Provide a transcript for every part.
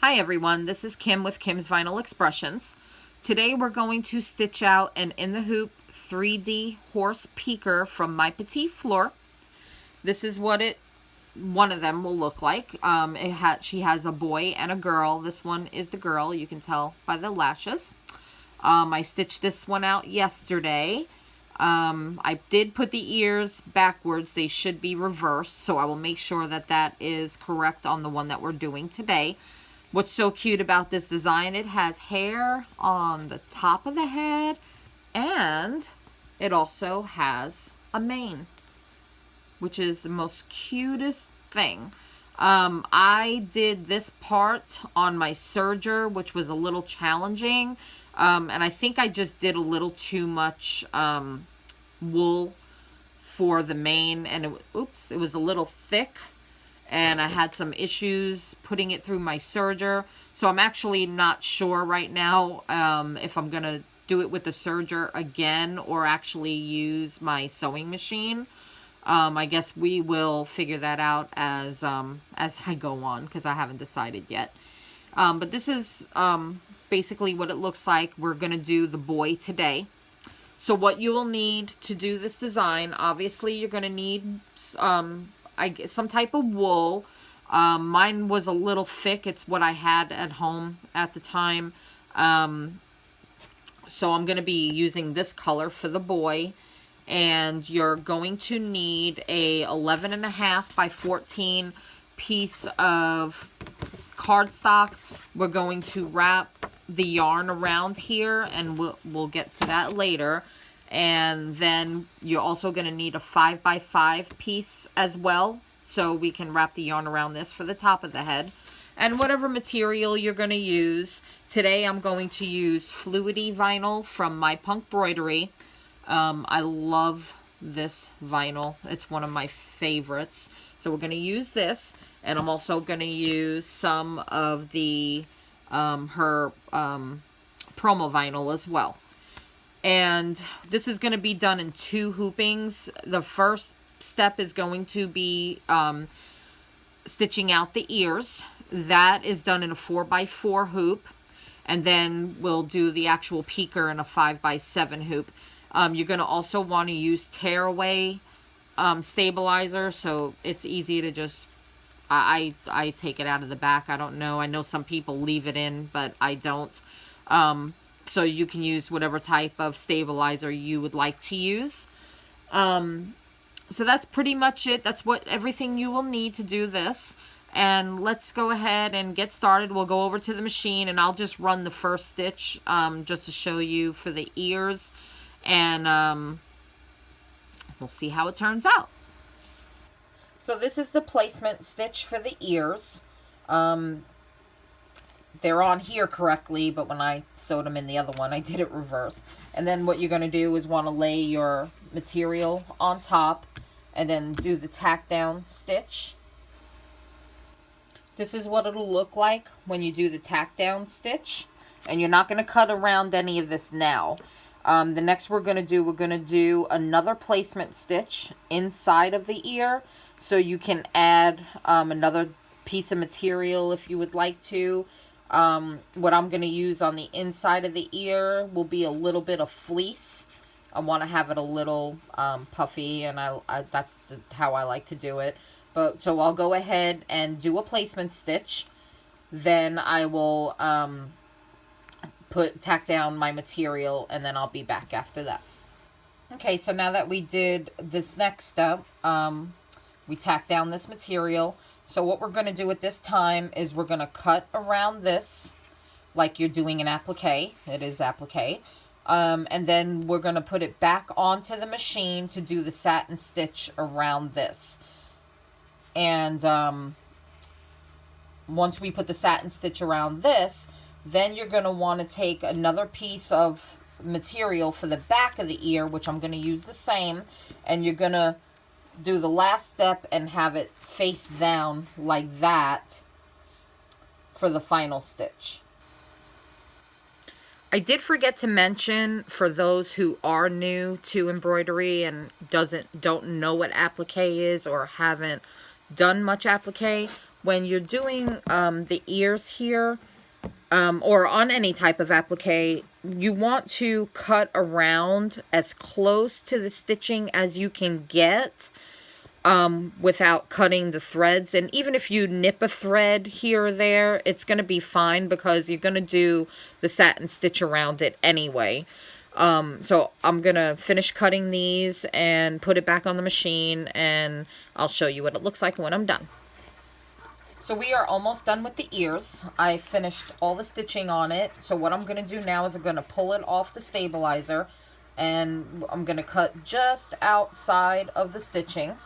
Hi everyone, this is Kim with Kim's Vinyl Expressions. Today we're going to stitch out an in the hoop 3D horse peeker from my Petite Fleur. This is what one of them will look like. She has a boy and a girl. This one is the girl, you can tell by the lashes. I stitched this one out yesterday. I did put the ears backwards. They should be reversed, so I will make sure that that is correct on the one that we're doing today. What's so cute about this design, it has hair on the top of the head, and it also has a mane, which is the most cutest thing. I did this part on my serger, which was a little challenging, and I think I just did a little too much wool for the mane, and it was a little thick. And I had some issues putting it through my serger. So I'm actually not sure right now if I'm going to do it with the serger again or actually use my sewing machine. I guess we will figure that out as I go on, because I haven't decided yet. But this is basically what it looks like. We're going to do the boy today. So what you will need to do this design, obviously you're going to need some type of wool. Mine was a little thick. It's what I had at home at the time. So I'm going to be using this color for the boy. And you're going to need a 11.5 by 14 piece of cardstock. We're going to wrap the yarn around here, and we'll get to that later. And then you're also going to need a 5 by 5 piece as well, so we can wrap the yarn around this for the top of the head. And whatever material you're going to use. Today I'm going to use Fluidity vinyl from My Punk Broidery. I love this vinyl. It's one of my favorites. So we're going to use this, and I'm also going to use some of the her promo vinyl as well. And this is going to be done in 2 hoopings. The first step is going to be stitching out the ears. That is done in a 4 by 4 hoop. And then we'll do the actual peeker in a 5 by 7 hoop. You're going to also want to use tearaway stabilizer, so it's easy to just, I take it out of the back. I don't know. I know some people leave it in, but I don't. So you can use whatever type of stabilizer you would like to use. So that's pretty much it. That's everything you will need to do this. And let's go ahead and get started. We'll go over to the machine, and I'll just run the first stitch just to show you for the ears. And we'll see how it turns out. So this is the placement stitch for the ears. They're on here correctly, but when I sewed them in the other one, I did it reverse. And then what you're going to do is want to lay your material on top and then do the tack down stitch. This is what it'll look like when you do the tack down stitch. And you're not going to cut around any of this now. The next we're going to do another placement stitch inside of the ear. So you can add another piece of material if you would like to. What I'm going to use on the inside of the ear will be a little bit of fleece. I want to have it a little puffy, and that's how I like to do it. So I'll go ahead and do a placement stitch. Then I will tack down my material, and then I'll be back after that. Okay, so now that we did this next step, we tacked down this material. So what we're going to do at this time is we're going to cut around this like you're doing an applique. It is applique. And then we're going to put it back onto the machine to do the satin stitch around this. And once we put the satin stitch around this, then you're going to want to take another piece of material for the back of the ear, which I'm going to use the same, and you're going to do the last step and have it face down like that for the final stitch. I did forget to mention, for those who are new to embroidery and don't know what applique is or haven't done much applique, when you're doing the ears here, or on any type of applique, you want to cut around as close to the stitching as you can get, without cutting the threads. And even if you nip a thread here or there, it's going to be fine because you're going to do the satin stitch around it anyway. So I'm going to finish cutting these and put it back on the machine, and I'll show you what it looks like when I'm done. So we are almost done with the ears. I finished all the stitching on it. So what I'm going to do now is I'm going to pull it off the stabilizer, and I'm going to cut just outside of the stitching.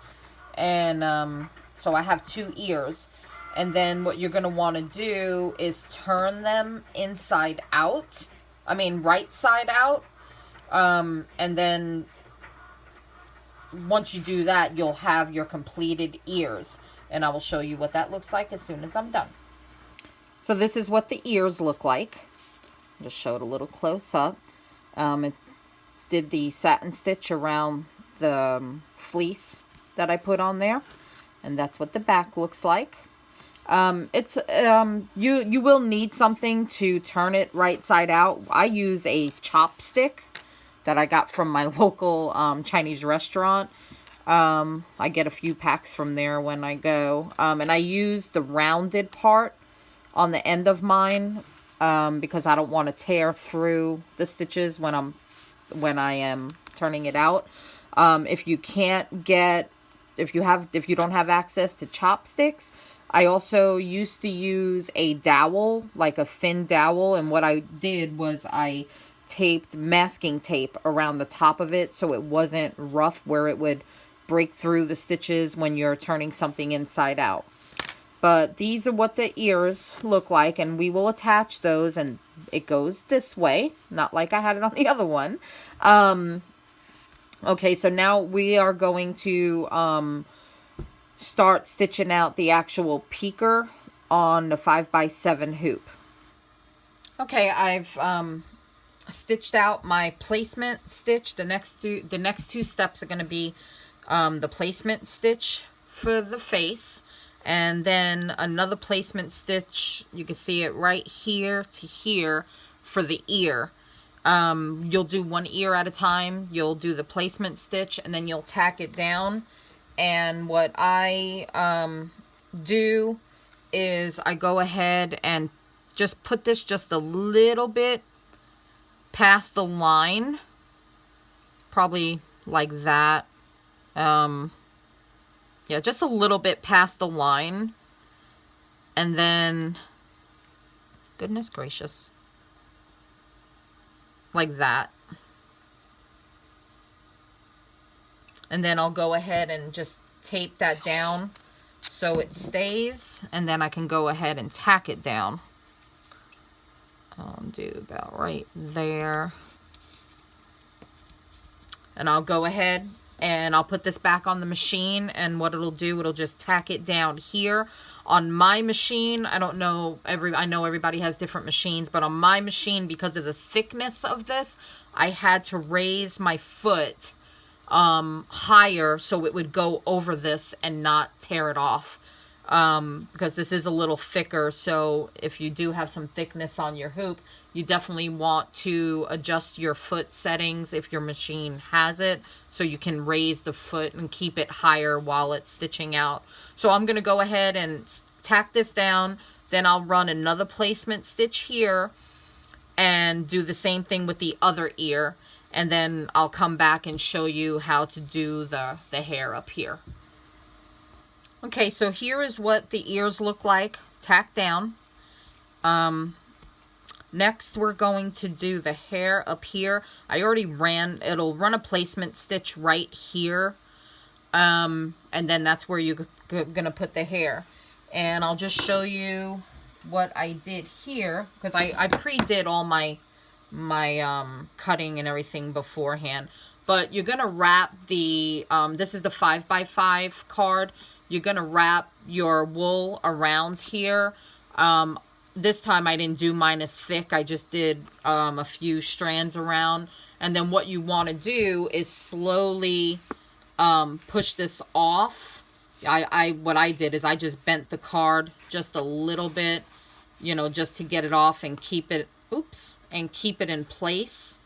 And so I have 2 ears. And then what you're going to want to do is turn them inside out. I mean, right side out. And then once you do that, you'll have your completed ears. And I will show you what that looks like as soon as I'm done. So this is what the ears look like. Just show it a little close up. It did the satin stitch around the fleece that I put on there. And that's what the back looks like. You will need something to turn it right side out. I use a chopstick that I got from my local Chinese restaurant. I get a few packs from there when I go. And I use the rounded part on the end of mine because I don't want to tear through the stitches when I am turning it out. If you don't have access to chopsticks, I also used to use a dowel, like a thin dowel, and what I did was I taped masking tape around the top of it so it wasn't rough where it would break through the stitches when you're turning something inside out. But these are what the ears look like, and we will attach those, and it goes this way, not like I had it on the other one. Okay, so now we are going to start stitching out the actual peeker on the 5x7 hoop. Okay, I've stitched out my placement stitch. The next two steps are going to be the placement stitch for the face, and then another placement stitch, you can see it right here to here, for the ear. You'll do one ear at a time. You'll do the placement stitch, and then you'll tack it down. And what I do is I go ahead and just put this just a little bit past the line, probably like that. Yeah, just a little bit past the line, and then, goodness gracious, like that. And then I'll go ahead and just tape that down so it stays, and then I can go ahead and tack it down. I'll do about right there. And I'll go ahead and I'll put this back on the machine, and what it'll do, it'll just tack it down here. On my machine, I don't know, I know everybody has different machines, but on my machine, because of the thickness of this, I had to raise my foot higher so it would go over this and not tear it off, because this is a little thicker. So if you do have some thickness on your hoop, you definitely want to adjust your foot settings if your machine has it, so you can raise the foot and keep it higher while it's stitching out. So I'm going to go ahead and tack this down, then I'll run another placement stitch here and do the same thing with the other ear, and then I'll come back and show you how to do the hair up here. Okay, so here is what the ears look like tacked down. Next, we're going to do the hair up here. I already it'll run a placement stitch right here. And then that's where you're going to put the hair. And I'll just show you what I did here, because I pre-did all my cutting and everything beforehand. But you're going to wrap the, this is the 5x5 card. You're going to wrap your wool around here. This time I didn't do mine as thick. I just did a few strands around. And then what you want to do is slowly push this off what I did is I just bent the card just a little bit, you know, just to get it off and keep it, oops, and keep it in place.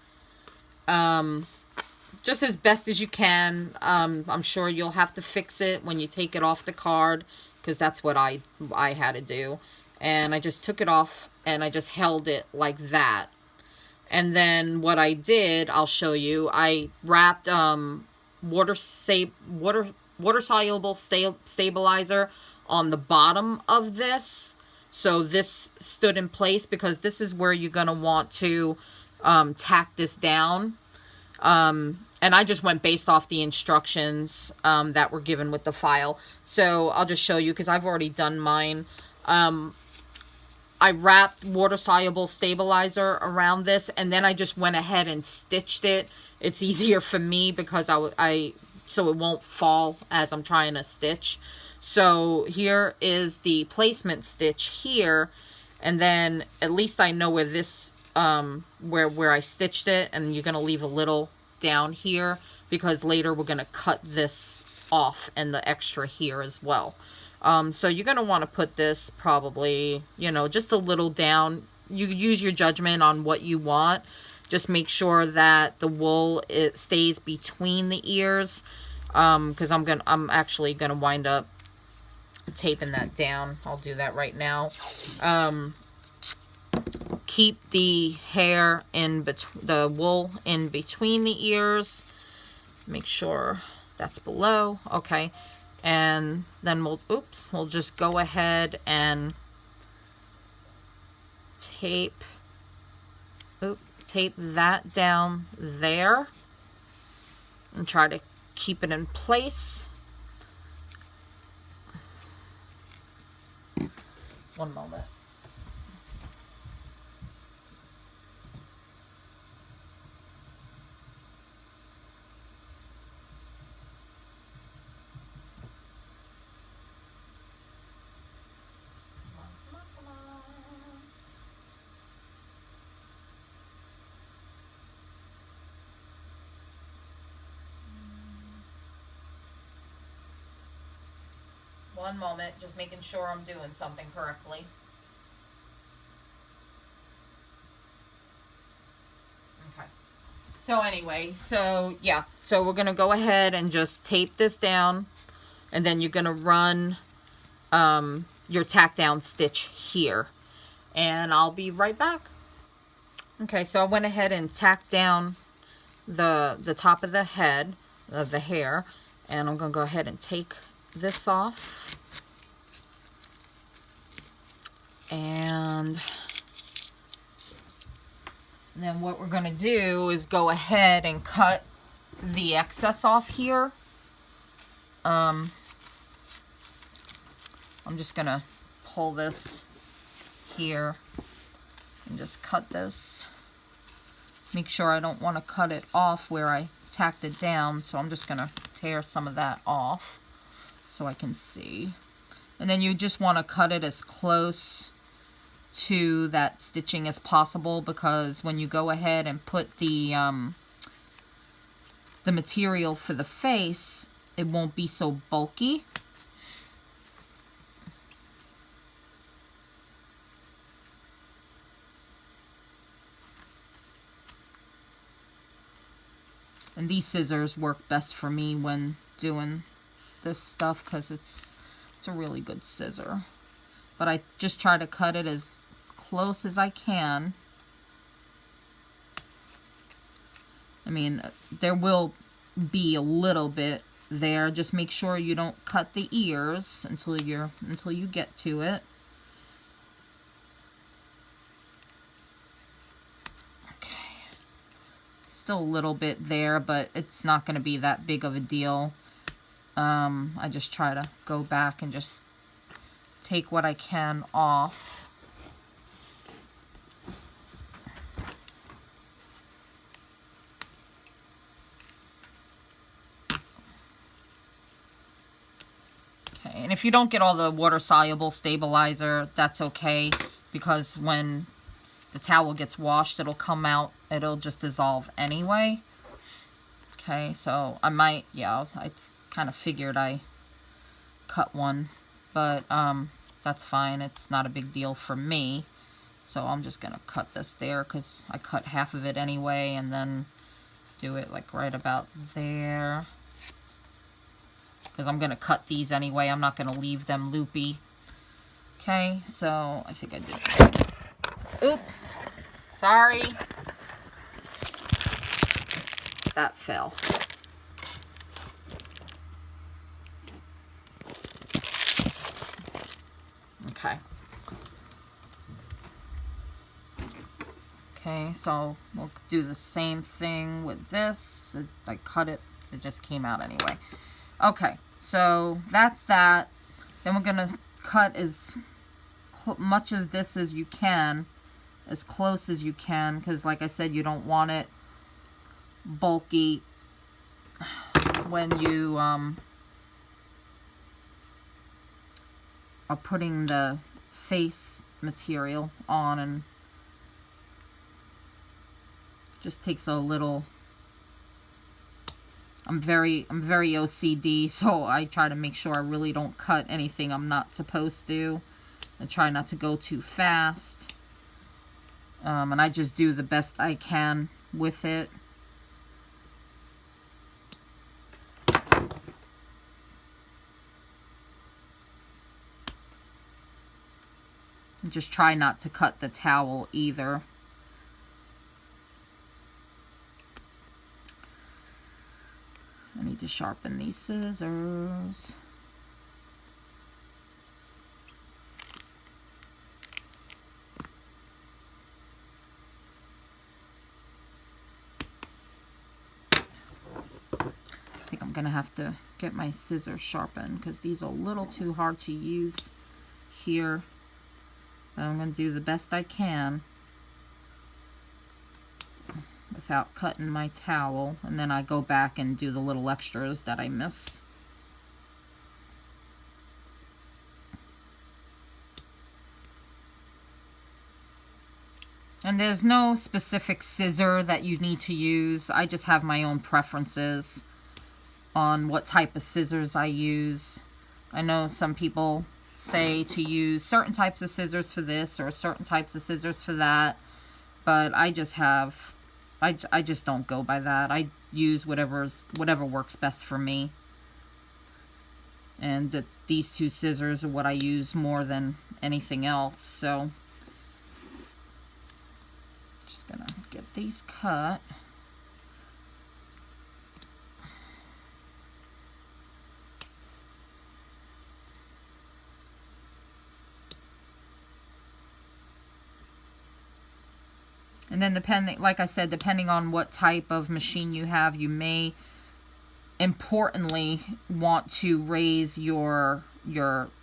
Just as best as you can. I'm sure you'll have to fix it when you take it off the card, because that's what I had to do. And I just took it off and I just held it like that. And then what I did, I'll show you. I wrapped water soluble stabilizer on the bottom of this, so this stood in place, because this is where you're gonna want to tack this down. And I just went based off the instructions that were given with the file. So I'll just show you, because I've already done mine. I wrapped water-soluble stabilizer around this, and then I just went ahead and stitched it. It's easier for me because so it won't fall as I'm trying to stitch. So here is the placement stitch here, and then at least I know where this, where I stitched it, and you're going to leave a little down here, because later we're going to cut this off and the extra here as well. So you're going to want to put this probably, you know, just a little down. You use your judgment on what you want. Just make sure that the wool, it stays between the ears, because I'm actually going to wind up taping that down. I'll do that right now. Keep the hair in between, the wool in between the ears. Make sure that's below. Okay. And then we'll just go ahead and tape that down there and try to keep it in place. One moment. One moment, just making sure I'm doing something correctly. Okay. So anyway, yeah, so we're going to go ahead and just tape this down, and then you're going to run your tack down stitch here, and I'll be right back. Okay, so I went ahead and tacked down the top of the head of the hair, and I'm going to go ahead and take this off, and then what we're going to do is go ahead and cut the excess off here. I'm just going to pull this here and just cut this. Make sure I don't want to cut it off where I tacked it down, so I'm just going to tear some of that off so I can see. And then you just want to cut it as close to that stitching as possible, because when you go ahead and put the material for the face, it won't be so bulky. And these scissors work best for me when doing this stuff, because it's a really good scissor. But I just try to cut it as close as I can. I mean, there will be a little bit there. Just make sure you don't cut the ears until you get to it. Okay. Still a little bit there, but it's not going to be that big of a deal. I just try to go back and just take what I can off. Okay, and if you don't get all the water-soluble stabilizer, that's okay, because when the towel gets washed, it'll come out, it'll just dissolve anyway. Okay, so I might, yeah, I kind of figured I cut one, but that's fine. It's not a big deal for me. So I'm just gonna cut this there because I cut half of it anyway, and then do it like right about there. Because I'm gonna cut these anyway. I'm not gonna leave them loopy. Okay, so I think I did that. Oops. Sorry. That fell. Okay. Okay, so we'll do the same thing with this. I cut it. It just came out anyway. Okay, so that's that. Then we're going to cut as much of this as you can, as close as you can, because like I said, you don't want it bulky when you are putting the face material on, and just takes a little. I'm very OCD, so I try to make sure I really don't cut anything I'm not supposed to. I try not to go too fast. And I just do the best I can with it. Just try not to cut the towel either. I need to sharpen these scissors. I think I'm gonna have to get my scissors sharpened because these are a little too hard to use here. But I'm gonna do the best I can without cutting my towel, and then I go back and do the little extras that I miss. And there's no specific scissor that you need to use. I just have my own preferences on what type of scissors I use. I know some people say to use certain types of scissors for this or certain types of scissors for that, but I just have I just don't go by that. I use whatever works best for me. And these two scissors are what I use more than anything else. So, just gonna get these cut. And then like I said, depending on what type of machine you have, you may importantly want to raise your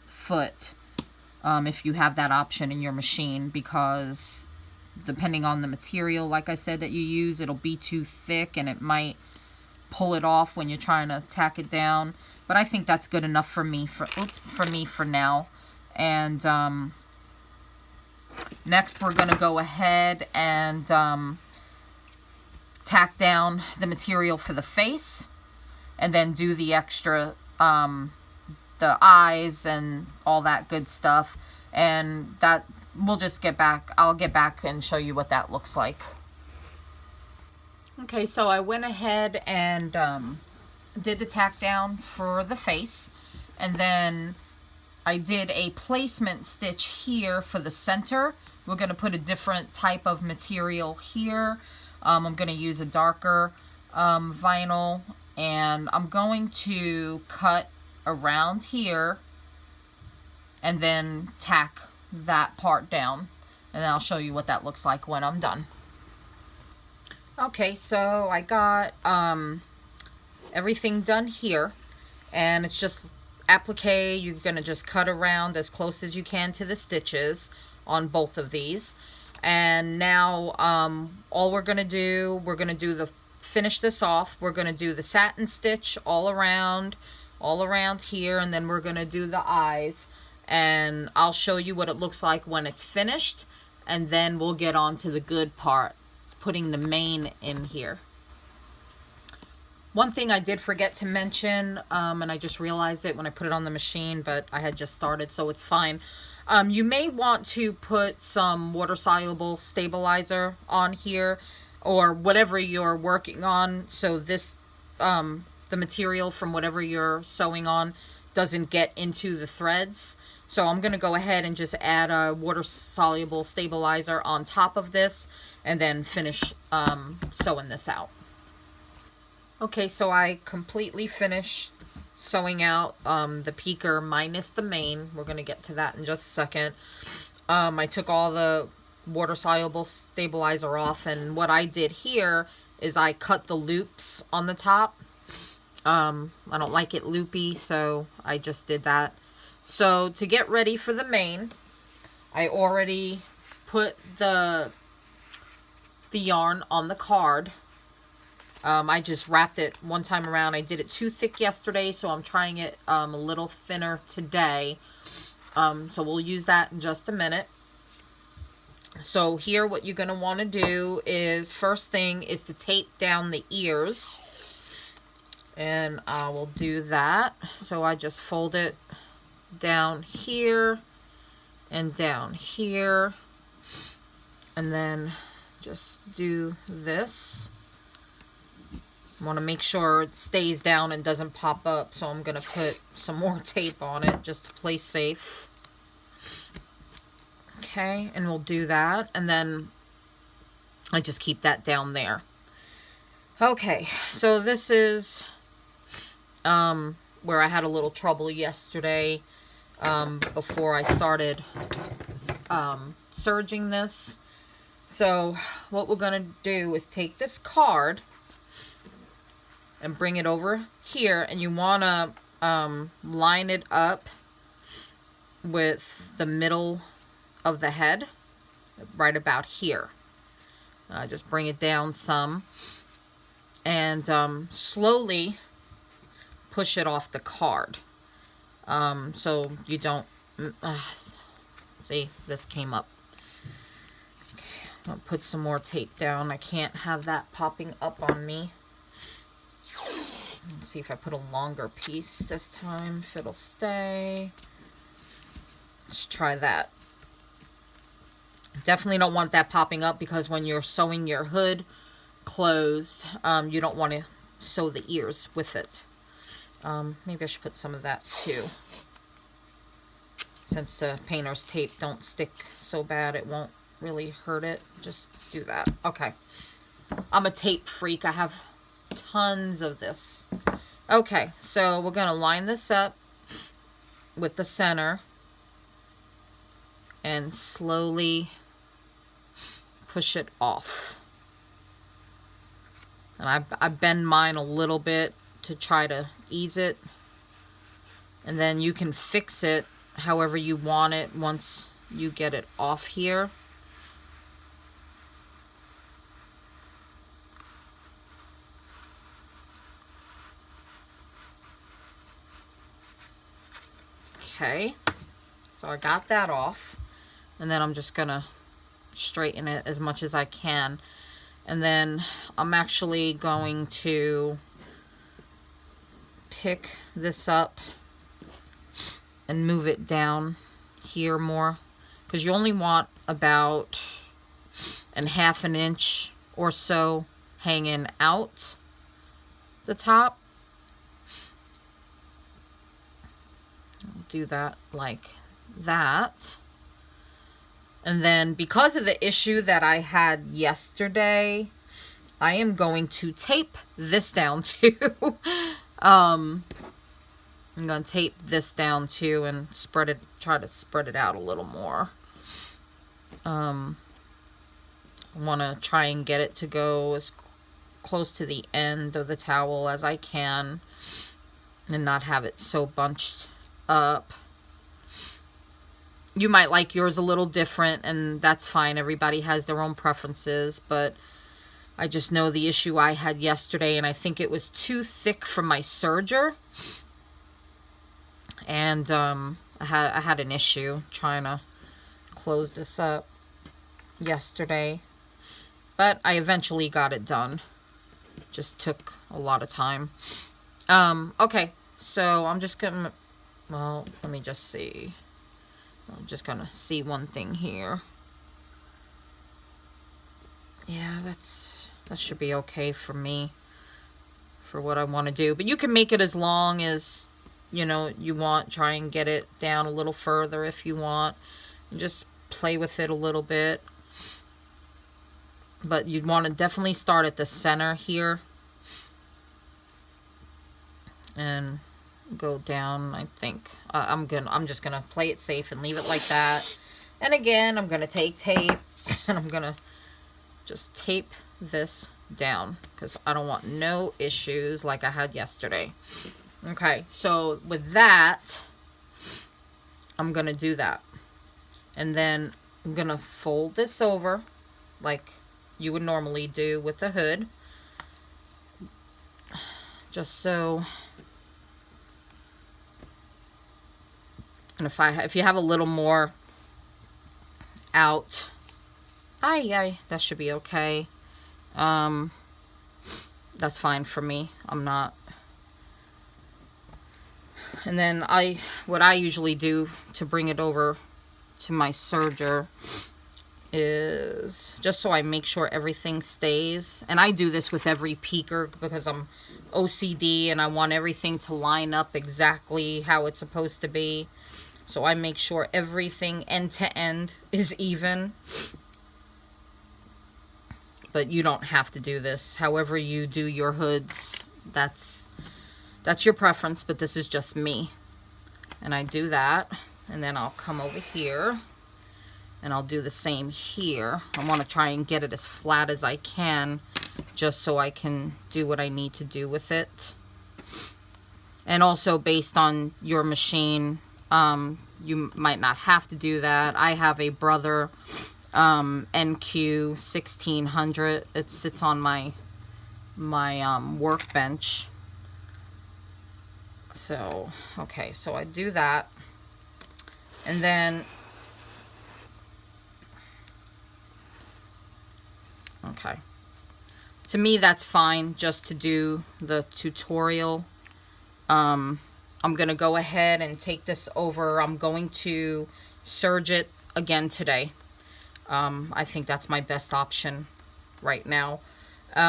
foot if you have that option in your machine, because depending on the material, like I said, that you use, it'll be too thick and it might pull it off when you're trying to tack it down. But I think that's good enough for me for now. And next, we're going to go ahead and tack down the material for the face, and then do the extra, the eyes and all that good stuff. And that, we'll just get back. I'll get back and show you what that looks like. Okay, so I went ahead and did the tack down for the face, and then I did a placement stitch here for the center. We're going to put a different type of material here. I'm going to use a darker vinyl, and I'm going to cut around here and then tack that part down. And I'll show you what that looks like when I'm done. Okay, so I got everything done here, and it's just applique. You're going to just cut around as close as you can to the stitches on both of these. And now all we're going to do finish this off. We're going to do the satin stitch all around here, and then we're going to do the eyes. And I'll show you what it looks like when it's finished, and then we'll get on to the good part, putting the mane in here. One thing I did forget to mention, and I just realized it when I put it on the machine, but I had just started, so it's fine. You may want to put some water-soluble stabilizer on here, or whatever you're working on, so this, the material from whatever you're sewing on doesn't get into the threads. So I'm going to go ahead and just add a water-soluble stabilizer on top of this, and then finish sewing this out. Okay, so I completely finished sewing out the peeker minus the main. We're going to get to that in just a second. I took all the water-soluble stabilizer off, and what I did here is I cut the loops on the top. I don't like it loopy, so I just did that. So to get ready for the main, I already put the yarn on the card. I just wrapped it one time around. I did it too thick yesterday, so I'm trying it a little thinner today. So we'll use that in just a minute. So here what you're going to want to do is, first thing is to tape down the ears. And I will do that. So I just fold it down here and down here. And then just do this. I want to make sure it stays down and doesn't pop up, so I'm going to put some more tape on it just to play safe. Okay, and we'll do that, and then I just keep that down there. Okay, so this is where I had a little trouble yesterday before I started serging this. So what we're going to do is take this card and bring it over here, and you want to line it up with the middle of the head, right about here. Just bring it down some, and slowly push it off the card, so you don't, see, this came up. Okay, I'll put some more tape down. I can't have that popping up on me. Let's see if I put a longer piece this time, if it'll stay. Let's try that. Definitely don't want that popping up, because when you're sewing your hood closed, you don't want to sew the ears with it. Maybe I should put some of that too. Since the painter's tape don't stick so bad, it won't really hurt it. Just do that. Okay. I'm a tape freak. I have tons of this. Okay, so we're going to line this up with the center and slowly push it off. And I bend mine a little bit to try to ease it. And then you can fix it however you want it once you get it off here. Okay, so I got that off, and then I'm just gonna straighten it as much as I can, and then I'm actually going to pick this up and move it down here more, because you only want about ½ an inch or so hanging out the top. Do that like that. And then, because of the issue that I had yesterday, I am going to tape this down too. I'm going to tape this down too and spread it, try to spread it out a little more. I want to try and get it to go as close to the end of the towel as I can and not have it so bunched up. You might like yours a little different, and that's fine. Everybody has their own preferences, but I just know the issue I had yesterday, and I think it was too thick for my serger. And I had an issue trying to close this up yesterday, but I eventually got it done. just took a lot of time. Okay, so I'm just gonna, well, let me just see. I'm just gonna see one thing here. Yeah, that should be okay for me, for what I want to do. But you can make it as long as, you know, you want. Try and get it down a little further if you want. And just play with it a little bit. But you'd want to definitely start at the center here. And go down, I think. I'm just gonna play it safe and leave it like that. And again, I'm gonna take tape and I'm gonna just tape this down because I don't want no issues like I had yesterday. Okay, so with that, I'm gonna do that. And then I'm gonna fold this over like you would normally do with the hood. Just so. And if you have a little more out, that should be okay. That's fine for me. I'm not. And then what I usually do to bring it over to my serger is just so I make sure everything stays. And I do this with every peeker because I'm OCD and I want everything to line up exactly how it's supposed to be. So I make sure everything end to end is even. But you don't have to do this. However you do your hoods, that's your preference, but this is just me. And I do that, and then I'll come over here, and I'll do the same here. I want to try and get it as flat as I can, just so I can do what I need to do with it. And also based on your machine, you might not have to do that. I have a Brother NQ 1600. It sits on my workbench. So, okay, so I do that. And then, okay. To me, that's fine just to do the tutorial. I'm going to go ahead and take this over. I'm going to serge it again today. I think that's my best option right now. So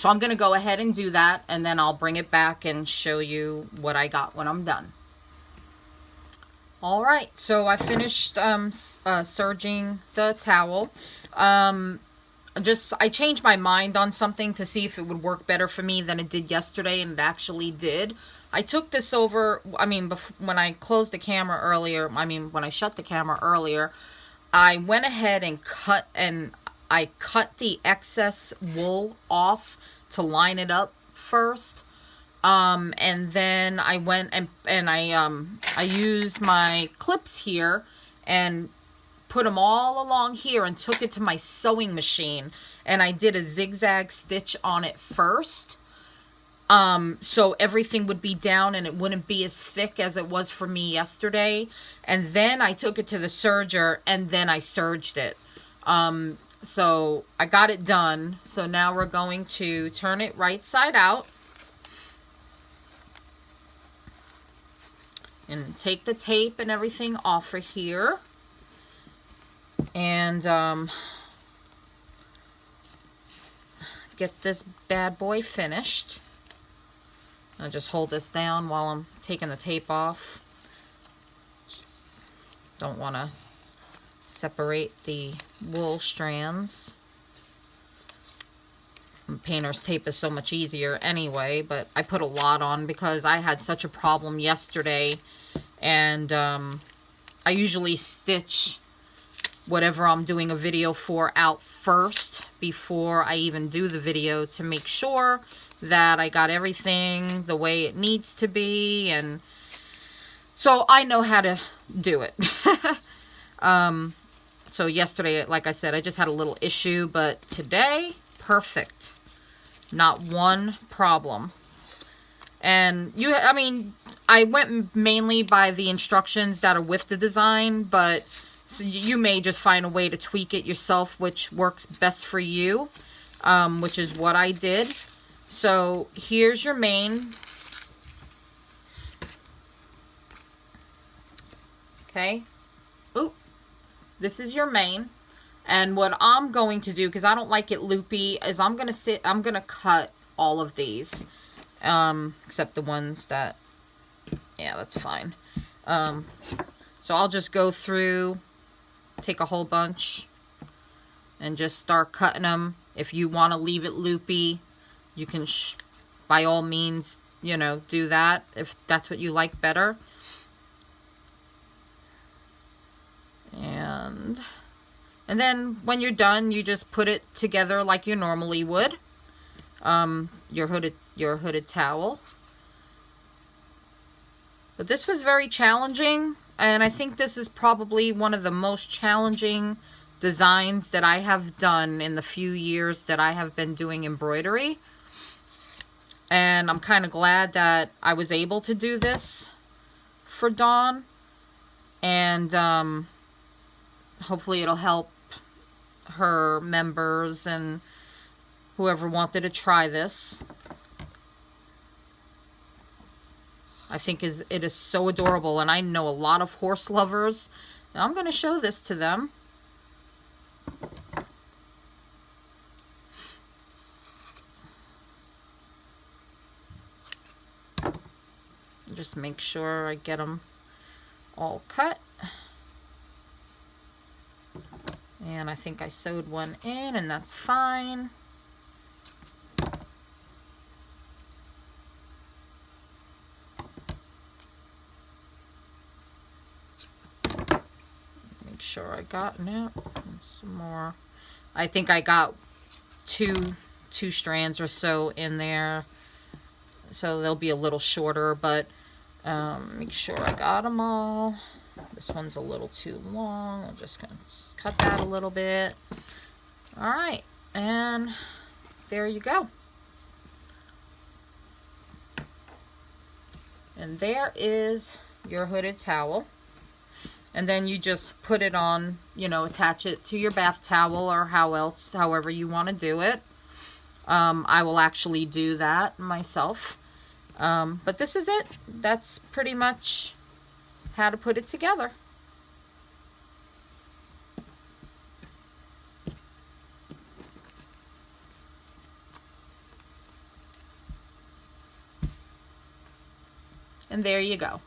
I'm going to go ahead and do that, and then I'll bring it back and show you what I got when I'm done. All right, so I finished serging the towel. I changed my mind on something to see if it would work better for me than it did yesterday, and it actually did. I took this over, when I closed the camera earlier, when I shut the camera earlier, I went ahead and cut the excess wool off to line it up first. And then I went and I used my clips here and put them all along here and took it to my sewing machine, and I did a zigzag stitch on it first, so everything would be down and it wouldn't be as thick as it was for me yesterday. And then I took it to the serger and then I serged it. So I got it done. So now we're going to turn it right side out and take the tape and everything off of here. And get this bad boy finished. I'll just hold this down while I'm taking the tape off. Don't want to separate the wool strands. And painter's tape is so much easier anyway, but I put a lot on because I had such a problem yesterday, and I usually stitch whatever I'm doing a video for out first before I even do the video to make sure that I got everything the way it needs to be, and so I know how to do it. So yesterday, like I said, I just had a little issue, but today, perfect. Not one problem. And I went mainly by the instructions that are with the design, but so you may just find a way to tweak it yourself, which works best for you. which is what I did. So here's your mane. Okay. Ooh, this is your mane. And what I'm going to do, because I don't like it loopy, is I'm going to cut all of these. Except the ones that, yeah, that's fine. So I'll just go through, take a whole bunch, and just start cutting them. If you want to leave it loopy, you can, by all means, you know, do that if that's what you like better. And then when you're done, you just put it together like you normally would. Your hooded towel. But this was very challenging, and I think this is probably one of the most challenging designs that I have done in the few years that I have been doing embroidery. And I'm kind of glad that I was able to do this for Dawn. And hopefully it'll help her members and whoever wanted to try this. I think it is so adorable, and I know a lot of horse lovers. Now I'm going to show this to them. Just make sure I get them all cut. And I think I sewed one in, and that's fine. Make sure I got some more. I think I got two strands or so in there, so they'll be a little shorter, but make sure I got them all. This one's a little too long. I'm just going to cut that a little bit. All right, and there you go. And there is your hooded towel. And then you just put it on, you know, attach it to your bath towel or however you want to do it. I will actually do that myself. But this is it. That's pretty much how to put it together. And there you go.